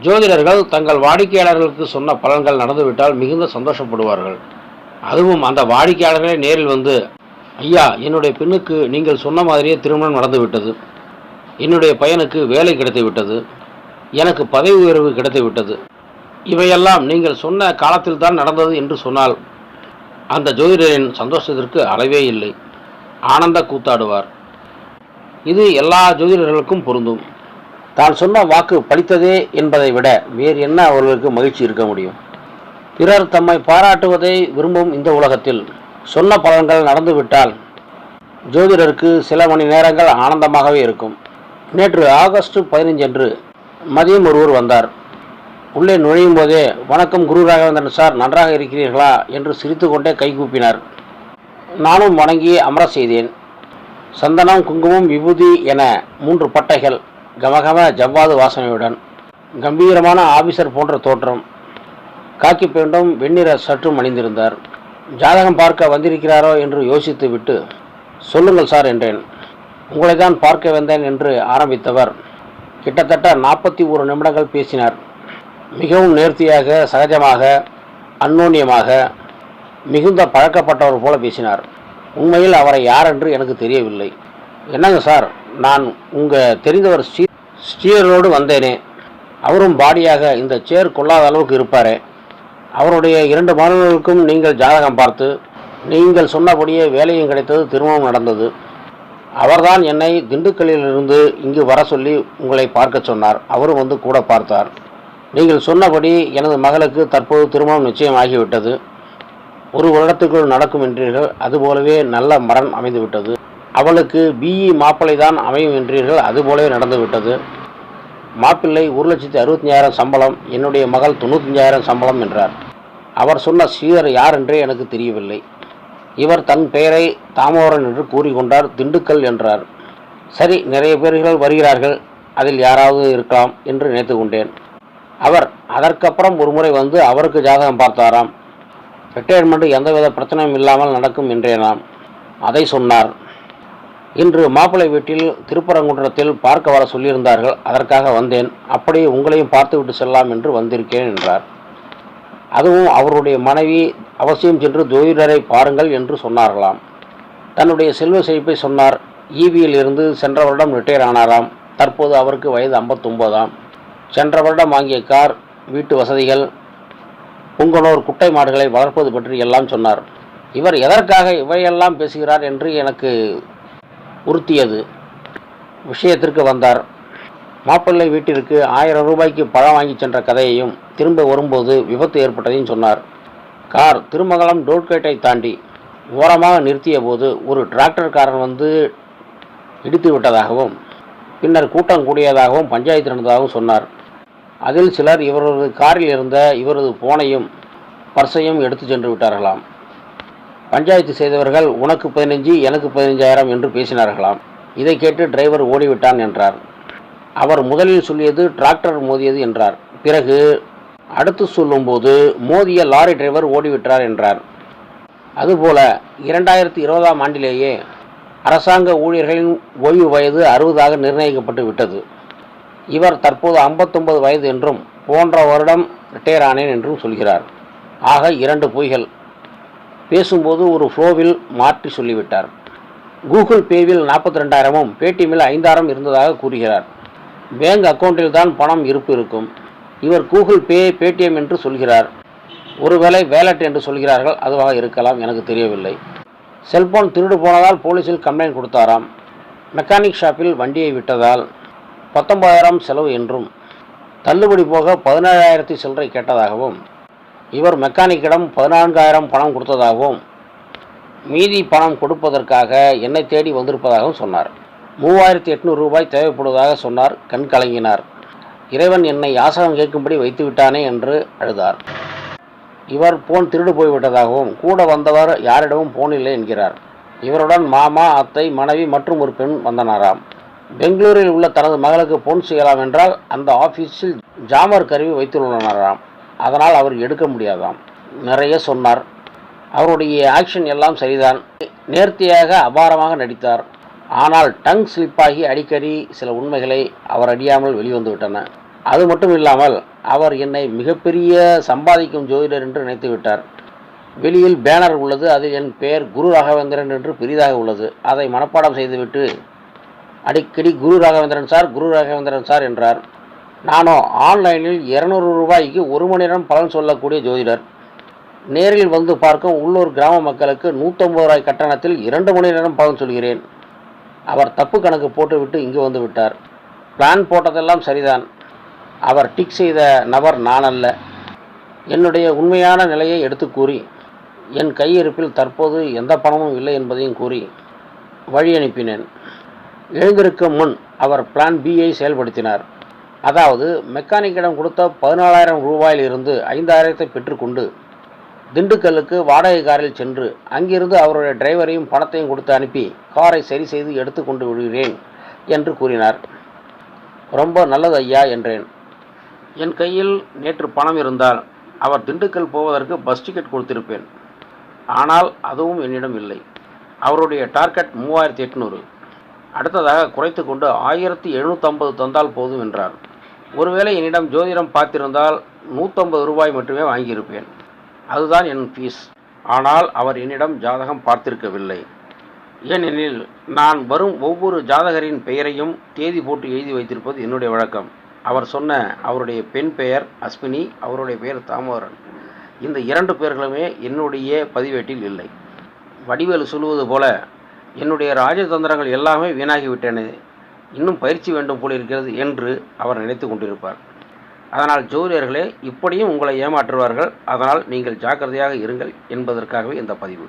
ஜோதிடர்கள் தங்கள் வாடிக்கையாளர்களுக்கு சொன்ன பலன்கள் நடந்துவிட்டால் மிகுந்த சந்தோஷப்படுவார்கள். அதுவும் அந்த வாடிக்கையாளர்களே நேரில் வந்து, ஐயா, என்னுடைய பெண்ணுக்கு நீங்கள் சொன்ன மாதிரியே திருமணம் நடந்துவிட்டது, என்னுடைய பையனுக்கு வேலை கிடைத்து விட்டது, எனக்கு பதவி உயர்வு கிடைத்து விட்டது, இவையெல்லாம் நீங்கள் சொன்ன காலத்தில் தான் நடந்தது என்று சொன்னால் அந்த ஜோதிடரின் சந்தோஷத்திற்கு அளவே இல்லை. ஆனந்த கூத்தாடுவார். இது எல்லா ஜோதிடர்களுக்கும் பொருந்தும். தான் சொன்ன வாக்கு பலித்ததே என்பதை விட வேறு என்ன அவர்களுக்கு மகிழ்ச்சி இருக்க முடியும்? பிறர் தம்மை பாராட்டுவதை விரும்பும் இந்த உலகத்தில் சொன்ன பலன்கள் நடந்துவிட்டால் ஜோதிடருக்கு சில மணி நேரங்கள் ஆனந்தமாகவே இருக்கும். நேற்று ஆகஸ்ட் 15 அன்று மதியம் ஒருவர் வந்தார். உள்ளே நுழையும் போதே, வணக்கம் குரு ராகவேந்திரன் சார், நன்றாக இருக்கிறீர்களா என்று சிரித்து கொண்டே கைகூப்பினார். நானும் வணங்கி அமர செய்தேன். சந்தனம், குங்குமம், விபூதி என 3 பட்டைகள், கமகம ஜவ்வாது வாசனையுடன், கம்பீரமான ஆபீசர் போன்ற தோற்றம், காக்கி பேண்டும் வெண்ணிற சற்றும் அணிந்திருந்தார். ஜாதகம் பார்க்க வந்திருக்கிறாரோ என்று யோசித்து விட்டு, சொல்லுங்கள் சார் என்றேன். உங்களை தான் பார்க்க வந்தேன் என்று ஆரம்பித்தவர் கிட்டத்தட்ட 41 நிமிடங்கள் பேசினார். மிகவும் நேர்த்தியாக, சகஜமாக, அந்யோன்யமாக, மிகுந்த பழக்கப்பட்டவர் போல பேசினார். உண்மையில் அவரை யார் என்று எனக்கு தெரியவில்லை. என்னங்க சார், நான் உங்கள் தெரிந்தவர் ஸ்ரீயரோடு வந்தேனே, அவரும் பாடியாக இந்த சேர் கொள்ளாத அளவுக்கு இருப்பாரே, அவருடைய 2 மகன்களுக்கும் நீங்கள் ஜாதகம் பார்த்து நீங்கள் சொன்னபடியே வேலையும் கிடைத்தது, திருமணம் நடந்தது. அவர்தான் என்னை திண்டுக்கல்லிலிருந்து இங்கு வர சொல்லி உங்களை பார்க்க சொன்னார். அவரும் வந்து கூட பார்த்தார். நீங்கள் சொன்னபடி எனது மகளுக்கு தற்போது திருமணம் நிச்சயமாகிவிட்டது. 1 வருடத்துக்குள் நடக்கும் என்றீர்கள். அதுபோலவே நல்ல மரண் அமைந்துவிட்டது. அவளுக்கு பிஇ மாப்பிள்ளை தான் அமையும் என்றீர்கள். அதுபோலவே நடந்துவிட்டது. மாப்பிள்ளை 1,65,000 சம்பளம், என்னுடைய மகள் 95,000 சம்பளம் என்றார். அவர் சொன்ன ஸ்ரீதர் யார் என்றே எனக்கு தெரியவில்லை. இவர் தன் பெயரை தாமோதரன் என்று கூறிக்கொண்டார். திண்டுக்கல் என்றார். சரி, நிறைய பேர்கள் வருகிறார்கள், அதில் யாராவது இருக்கலாம் என்று நினைத்து கொண்டேன். அவர் அதற்கப்புறம் ஒரு முறை வந்து அவருக்கு ஜாதகம் பார்த்தாராம். ரிட்டையர்மெண்ட் எந்தவித பிரச்சனையும் இல்லாமல் நடக்கும் என்றேனாம். அதை சொன்னார். இன்று மாப்பிள்ளை வீட்டில் திருப்பரங்குன்றத்தில் பார்க்க வர சொல்லியிருந்தார்கள். அதற்காக வந்தேன். அப்படியே உங்களையும் பார்த்துவிட்டு செல்லலாம் என்று வந்திருக்கேன் என்றார். அதுவும் அவருடைய மனைவி அவசியம் சென்று ஜோதிடரை பாருங்கள் என்று சொன்னார்களாம். தன்னுடைய செல்வ செழிப்பை சொன்னார். ஈவியில் இருந்து சென்ற வருடம் ரிட்டையர் ஆனாராம். தற்போது அவருக்கு வயது 59ஆம். சென்ற வருடம் வாங்கிய கார், வீட்டு வசதிகள், புங்கனூர் குட்டை மாடுகளை வளர்ப்பது பற்றி எல்லாம் சொன்னார். இவர் எதற்காக இவையெல்லாம் பேசுகிறார் என்று எனக்கு உறுத்தியது. விஷயத்திற்கு வந்தார். மாப்பிள்ளை வீட்டிற்கு 1000 ரூபாய்க்கு பழம் வாங்கி சென்ற கதையையும், திரும்ப வரும்போது விபத்து ஏற்பட்டதையும் சொன்னார். கார் திருமங்கலம் டோல்கேட்டை தாண்டி ஓரமாக நிறுத்திய போது ஒரு டிராக்டர்காரன் வந்து இடித்து விட்டதாகவும், பின்னர் கூட்டம் கூடியதாகவும் பஞ்சாயத்து நடந்ததாகவும் சொன்னார். அதில் சிலர் இவரது காரில் இருந்த இவரது போனையும் பர்ஸையும் எடுத்து சென்று விட்டார்களாம். பஞ்சாயத்து செய்தவர்கள் உனக்கு 15, எனக்கு 15,000 என்று பேசினார்களாம். இதை கேட்டு டிரைவர் ஓடிவிட்டான் என்றார். அவர் முதலில் சொல்லியது டிராக்டர் மோதியது என்றார். பிறகு அடுத்து சொல்லும்போது மோதிய லாரி டிரைவர் ஓடிவிட்டார் என்றார். அதுபோல 2020ஆம் ஆண்டிலேயே அரசாங்க ஊழியர்களின் ஓய்வு வயது 60ஆக நிர்ணயிக்கப்பட்டு விட்டது. இவர் தற்போது 59 வயது என்றும் போன்ற வருடம் ரிட்டையர் ஆனேன் என்றும் சொல்கிறார். ஆக 2 பொய்கள். பேசும்போது ஒரு ஃப்ளோவில் மாற்றி சொல்லிவிட்டார். கூகுள் பேவில் 42,000ம் பேடிஎம்மில் 5,000 இருந்ததாக கூறுகிறார். பேங்க் அக்கௌண்ட்டில் தான் பணம் இருப்பு இருக்கும். இவர் கூகுள் பே, பேடிஎம் என்று சொல்கிறார். ஒருவேளை வேலட் என்று சொல்கிறார்கள். அதுவாக இருக்கலாம், எனக்கு தெரியவில்லை. செல்போன் திருடு போனதால் போலீஸில் கம்ப்ளைண்ட் கொடுத்தாராம். மெக்கானிக் ஷாப்பில் வண்டியை விட்டதால் 19,000 செலவு என்றும், தள்ளுபடி போக 17,000 சில்லறை கேட்டதாகவும், இவர் மெக்கானிக்கிடம் 14,000 பணம் கொடுத்ததாகவும், மீதி பணம் கொடுப்பதற்காக என்னை தேடி வந்திருப்பதாகவும் சொன்னார். 3,800 ரூபாய் தேவைப்படுவதாக சொன்னார். கண் கலங்கினார். இறைவன் என்னை யாசகம் கேட்கும்படி வைத்து விட்டானே என்று அழுதார். இவர் போன் திருடு போய்விட்டதாகவும், கூட வந்தவர் யாரிடமும் போன் இல்லை என்கிறார். இவருடன் மாமா, அத்தை, மனைவி மற்றும் ஒரு பெண் வந்தனராம். பெங்களூரில் உள்ள தனது மகளுக்கு போன் செய்யலாம் என்றால் அந்த ஆஃபீஸில் ஜாமர் கருவி வைத்துள்ளனராம். அதனால் அவர் எடுக்க முடியாதாம். நிறைய சொன்னார். அவருடைய ஆக்ஷன் எல்லாம் சரிதான். நேர்த்தியாக அபாரமாக நடித்தார். ஆனால் டங் ஸ்லிப்பாகி அடிக்கடி சில உண்மைகளை அவர் அறியாமல் வெளிவந்து விட்டன. அது மட்டும் இல்லாமல் அவர் என்னை மிகப்பெரிய சம்பாதிக்கும் ஜோதிடர் என்று நினைத்து விட்டார். வெளியில் பேனர் உள்ளது, அதில் என் பெயர் குரு ராகவேந்திரன் என்று பெரிதாக உள்ளது. அதை மனப்பாடம் செய்துவிட்டு அடிக்கடி குரு ராகவேந்திரன் சார், குரு ராகவேந்திரன் சார் என்றார். நானோ ஆன்லைனில் 200 ரூபாய்க்கு 1 மணி நேரம் பலன் சொல்லக்கூடிய ஜோதிடர். நேரில் வந்து பார்க்கும் உள்ளூர் கிராம மக்களுக்கு 150 ரூபாய் கட்டணத்தில் 2 மணி நேரம் பலன் சொல்கிறேன். அவர் தப்பு கணக்கு போட்டுவிட்டு இங்கு வந்து விட்டார். பிளான் போட்டதெல்லாம் சரிதான். அவர் டிக் செய்த நபர் நான் அல்ல. என்னுடைய உண்மையான நிலையை எடுத்து கூறி, என் கையிருப்பில் தற்போது எந்த பணமும் இல்லை என்பதையும் கூறி வழி அனுப்பினேன். எழுந்திருக்கும் முன் அவர் பிளான் பியை செயல்படுத்தினார். அதாவது மெக்கானிக்கிடம் கொடுத்த 14,000 ரூபாயில் இருந்து 5,000 பெற்றுக்கொண்டு திண்டுக்கல்லுக்கு வாடகை காரில் சென்று அங்கிருந்து அவருடைய டிரைவரையும் பணத்தையும் கொடுத்து அனுப்பி காரை சரி செய்து எடுத்து கொண்டு விடுகிறேன் என்று கூறினார். ரொம்ப நல்லது ஐயா என்றேன். என் கையில் நேற்று பணம் இருந்தால் அவர் திண்டுக்கல் போவதற்கு பஸ் டிக்கெட் கொடுத்திருப்பேன். ஆனால் அதுவும் என்னிடம் இல்லை. அவருடைய டார்கெட் 3,800. அடுத்ததாக குறைத்து கொண்டு 1,750 தந்தால் போதும் என்றார். ஒருவேளை என்னிடம் ஜோதிடம் பார்த்திருந்தால் 150 ரூபாய் மட்டுமே வாங்கியிருப்பேன். அதுதான் என் ஃபீஸ். ஆனால் அவர் என்னிடம் ஜாதகம் பார்த்திருக்கவில்லை. ஏனெனில் நான் வரும் ஒவ்வொரு ஜாதகரின் பெயரையும் தேதி போட்டு எழுதி வைத்திருப்பது என்னுடைய வழக்கம். அவர் சொன்ன அவருடைய பெண் பெயர் அஸ்வினி, அவருடைய பெயர் தாமோதரன். இந்த 2 பேர்களுமே என்னுடைய பதிவேட்டில் இல்லை. வடிவேலு சொல்லுவது போல என்னுடைய ராஜதந்திரங்கள் எல்லாமே வீணாகிவிட்டன, இன்னும் பயிற்சி வேண்டும் போல இருக்கிறது என்று அவர் நினைத்து கொண்டிருப்பார். அதனால் ஜோதிடர்களே இப்படியும் உங்களை ஏமாற்றுவார்கள். அதனால் நீங்கள் ஜாக்கிரதையாக இருங்கள் என்பதற்காகவே இந்த பதிவு.